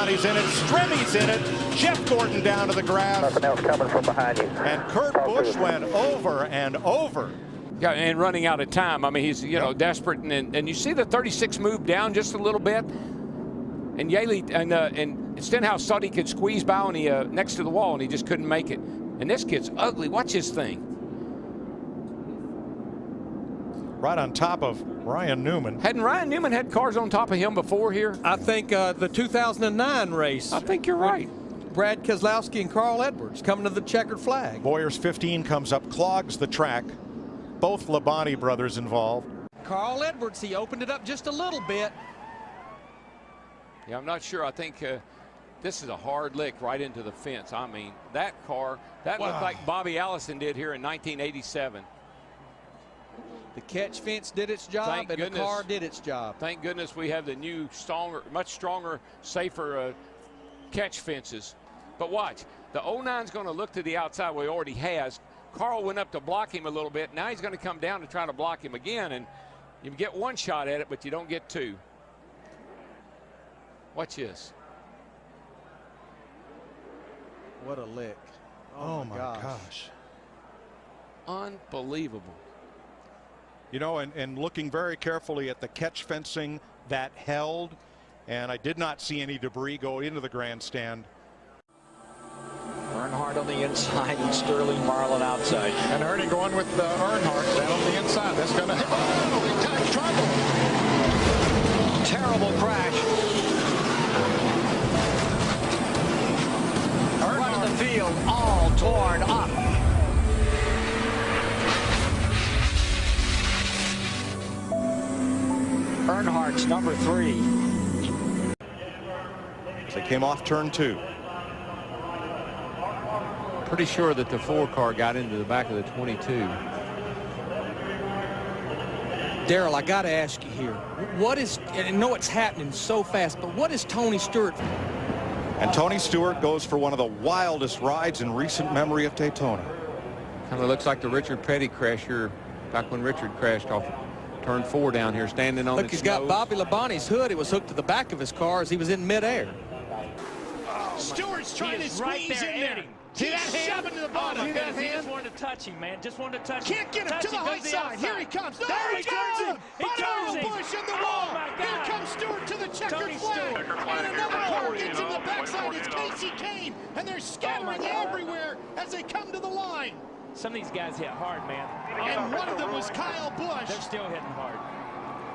Labonte's in it. Strimmi's in it. Jeff Gordon down to the grass. Nothing else coming from behind you. And Kurt Busch went over and over. Yeah, and running out of time. I mean, he's, you know, desperate. And you see the 36 move down just a little bit. And Yaley and Stenhouse thought he could squeeze by on the next to the wall, and he just couldn't make it. And this kid's ugly. Watch this thing. Right on top of Ryan Newman. Hadn't Ryan Newman had cars on top of him before here? I think the 2009 race. I think you're right. Brad Keselowski and Carl Edwards coming to the checkered flag. Boyer's 15 comes up, clogs the track. Both Labonte brothers involved. Carl Edwards, he opened it up just a little bit. Yeah, I'm not sure. I think this is a hard lick right into the fence. I mean, that car, that looked like Bobby Allison did here in 1987. The catch fence did its job, and the car did its job. Thank goodness we have the new, stronger, much stronger, safer catch fences. But watch, the 09's going to look to the outside where he already has. Carl went up to block him a little bit. Now he's going to come down to try to block him again, and you get one shot at it, but you don't get two. Watch this. What a lick. Oh my gosh. Unbelievable. You know, and looking very carefully at the catch fencing that held, and I did not see any debris go into the grandstand. Earnhardt on the inside and Sterling Marlin outside. And Ernie going with Earnhardt down on the inside. That's going to hit. Oh, trouble. Terrible crash. Front of the field all torn up. Earnhardt's number 3. As they came off turn 2. Pretty sure that the 4 car got into the back of the 22. Darrell, I got to ask you here. What is, and I know it's happening so fast, but what is Tony Stewart? And Tony Stewart goes for one of the wildest rides in recent memory of Daytona. Kind of looks like the Richard Petty crash here, back when Richard crashed off turn 4 down here, standing on Look, he's got Bobby Labonte's hood. It was hooked to the back of his car as he was in midair. Oh, Stewart's trying to squeeze in there. See that hand? Shoving to the bottom. See that hand? He just wanted to touch him, man. Just wanted to touch him. Can't get him to the high side. Here he comes. No, there he turns him. He turns him. Busch in the wall. Oh my God. Here comes Stewart to the checkered flag. And another car gets in the backside. It's Casey Kane. And they're scattering everywhere as they come to the line. Some of these guys hit hard, man. And one of them was Kyle Busch. They're still hitting hard.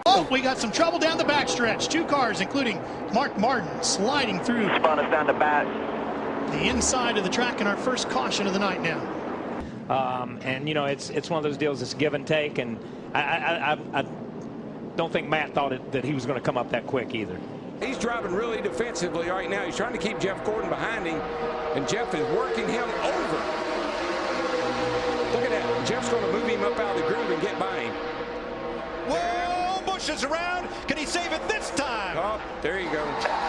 Oh, we got some trouble down the backstretch. 2 cars, including Mark Martin, sliding through. Spun us down the back. The inside of the track, and our first caution of the night now. And you know, it's one of those deals. It's give and take, and I don't think Matt thought that he was going to come up that quick either. He's driving really defensively right now. He's trying to keep Jeff Gordon behind him, and Jeff is working him over. Look at that. Jeff's going to move him up out of the groove and get by him. Whoa, Busch is around. Can he save it this time? Oh, there you go.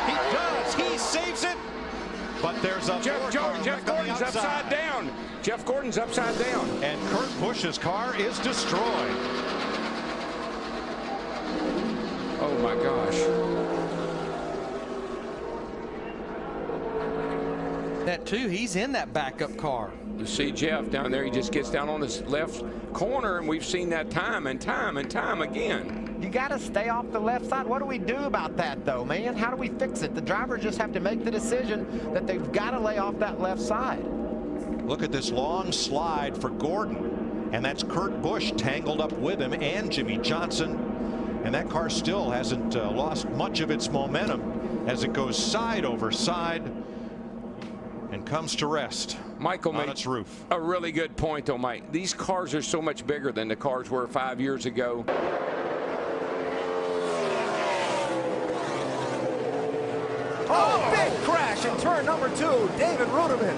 He does. He saves it. But there's a Jeff Gordon's upside down. Jeff Gordon's upside down. And Kurt Busch's car is destroyed. Oh my gosh. That too, he's in that backup car. You see Jeff down there, he just gets down on his left corner, and we've seen that time and time and time again. You got to stay off the left side. What do we do about that, though, man? How do we fix it? The drivers just have to make the decision that they've got to lay off that left side. Look at this long slide for Gordon. And that's Kurt Busch tangled up with him and Jimmy Johnson. And that car still hasn't lost much of its momentum as it goes side over side and comes to rest. Michael on made its roof. A really good point, though, Mike. These cars are so much bigger than the cars were 5 years ago. Oh, big crash in turn number 2. David Ruderman.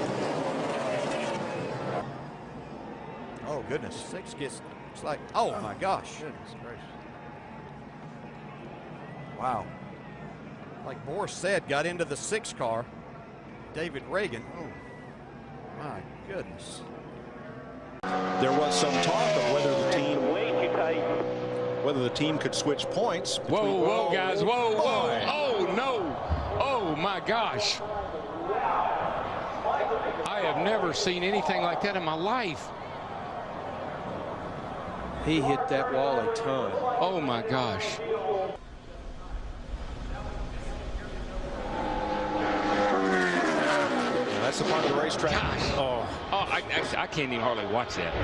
Oh, goodness. 6 gets, it's like, oh, my gosh. Goodness gracious. Wow. Like Boris said, got into the 6 car. David Reagan. Oh, my goodness. There was some talk of whether the team could switch points. Whoa, guys, whoa. Oh, no. Oh, my gosh. I have never seen anything like that in my life. He hit that wall a ton. Oh, my gosh. That's the part of the racetrack. I can't even hardly watch that.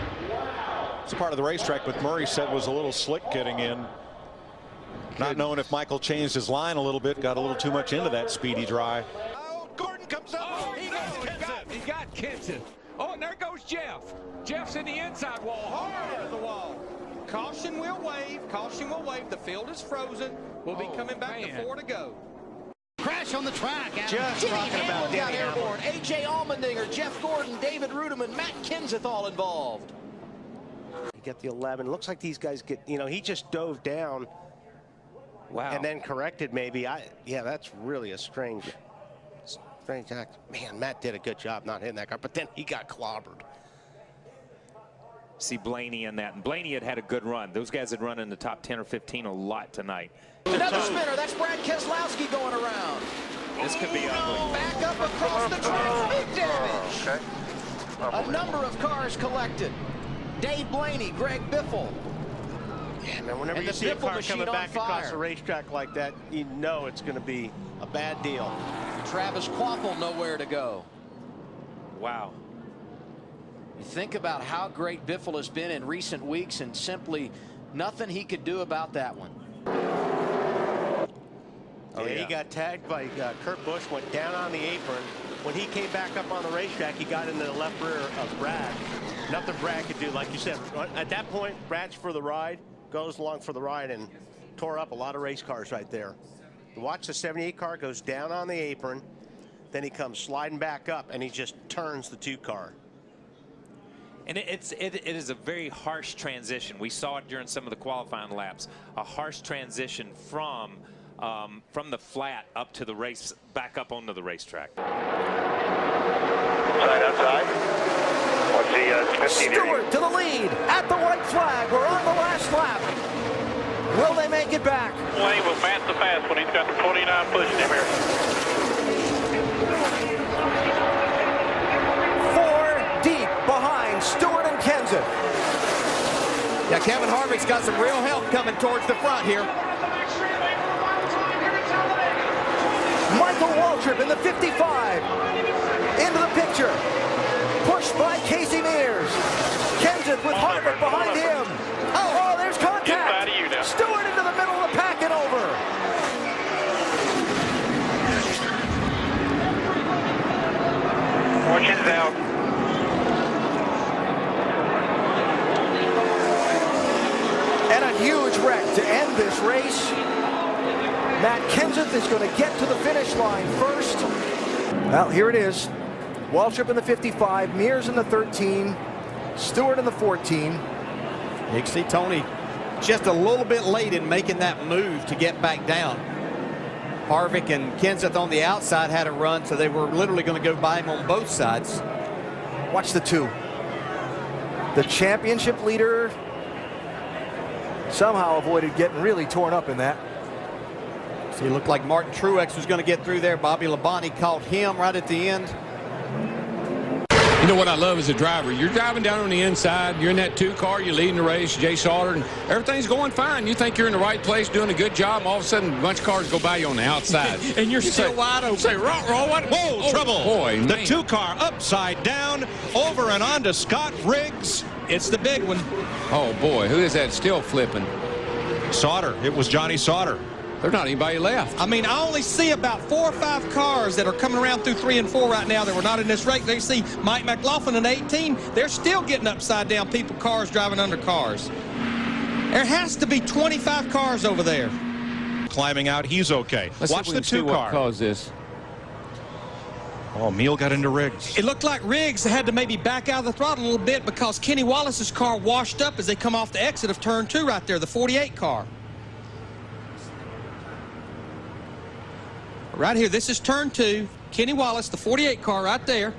It's a part of the racetrack, but Murray said was a little slick getting in. Not knowing if Michael changed his line a little bit, got a little too much into that speedy dry. Oh, Gordon comes up. Oh, he got Kenseth. Oh, and there goes Jeff. Jeff's in the inside wall, hard into the wall. Caution will wave. Caution will wave. The field is frozen. We'll be coming back to 4 to go. Crash on the track. Just Jimmy talking about Hamlin got Danny airborne. A.J. Allmendinger, Jeff Gordon, David Rudiman, Matt Kenseth all involved. You get the 11. Looks like these guys get, he just dove down. Wow. And then corrected maybe. Yeah, that's really a strange act. Man, Matt did a good job not hitting that car, but then he got clobbered. See Blaney in that. And Blaney had a good run. Those guys had run in the top 10 or 15 a lot tonight. Another spinner. That's Brad Keselowski going around. This could be ugly. Back up across the track. Big damage. A number of cars collected. Dave Blaney, Greg Biffle. Yeah, man, whenever you see a car coming back across a racetrack like that, you know it's going to be a bad deal. Travis Quapple nowhere to go. Wow. You think about how great Biffle has been in recent weeks, and simply nothing he could do about that one. He got tagged by Kurt Busch, went down on the apron. When he came back up on the racetrack, he got into the left rear of Brad. Nothing Brad could do, like you said. At that point, Brad's for the ride, goes along for the ride, and tore up a lot of race cars right there. Watch the 78 car goes down on the apron, then he comes sliding back up, and he just turns the 2 car. And it is a very harsh transition. We saw it during some of the qualifying laps. A harsh transition from the flat up to the race, back up onto the racetrack. Outside. Stewart to the lead at the white flag. We're on the last lap. Will they make it back? Wayne was fast to fast when he's got the 29 pushing him here. 4 deep behind Stewart and Kenseth. Yeah, Kevin Harvick's got some real help coming towards the front here. Michael Waltrip in the 55. Into the picture. Pushed by Casey Mears. Kenseth with Harvick behind him. Oh, there's contact. Stewart into the middle of the pack and over. Fortune's out. And a huge wreck to end this race. Matt Kenseth is going to get to the finish line first. Well, here it is. Waltrip in the 55, Mears in the 13, Stewart in the 14. You can see Tony just a little bit late in making that move to get back down. Harvick and Kenseth on the outside had a run, so they were literally going to go by him on both sides. Watch the 2. The championship leader somehow avoided getting really torn up in that. So it looked like Martin Truex was going to get through there. Bobby Labonte caught him right at the end. You know what I love as a driver? You're driving down on the inside. You're in that 2 car. You're leading the race, Jay Sauter, and everything's going fine. You think you're in the right place, doing a good job, and all of a sudden, a bunch of cars go by you on the outside. And you're still wide open. Say, roll, what? Whoa, trouble. Boy, the 2 car upside down, over and on to Scott Riggs. It's the big one. Oh, boy, who is that still flipping? Sauter. It was Johnny Sauter. There's not anybody left. I mean, I only see about 4 or 5 cars that are coming around through 3 and 4 right now that were not in this race. They see Mike McLaughlin in 18. They're still getting upside down cars driving under cars. There has to be 25 cars over there. Climbing out, he's okay. Watch the 2 car. What caused this? Oh, Meal got into Riggs. It looked like Riggs had to maybe back out of the throttle a little bit because Kenny Wallace's car washed up as they come off the exit of turn 2 right there, the 48 car. Right here, this is turn 2. Kenny Wallace, the 48 car right there.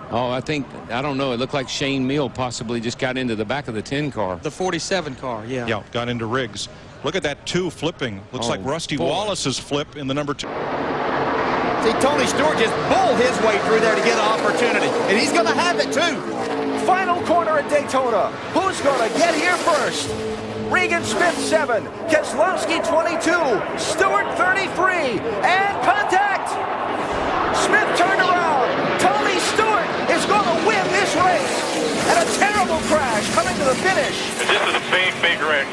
Oh, I don't know. It looked like Shane Meal possibly just got into the back of the 10 car. The 47 car, yeah. Yeah, got into Riggs. Look at that 2 flipping. Looks like Rusty Wallace's flip in the number 2. See, Tony Stewart just bulled his way through there to get an opportunity, and he's going to have it too. Final corner at Daytona. Who's going to get here first? Regan Smith 7, Keselowski 22, Stewart 33, and contact! Smith turned around. Tony Stewart is going to win this race. And a terrible crash coming to the finish. This is a big, big wreck.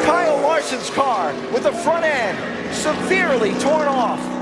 Kyle Larson's car with the front end severely torn off.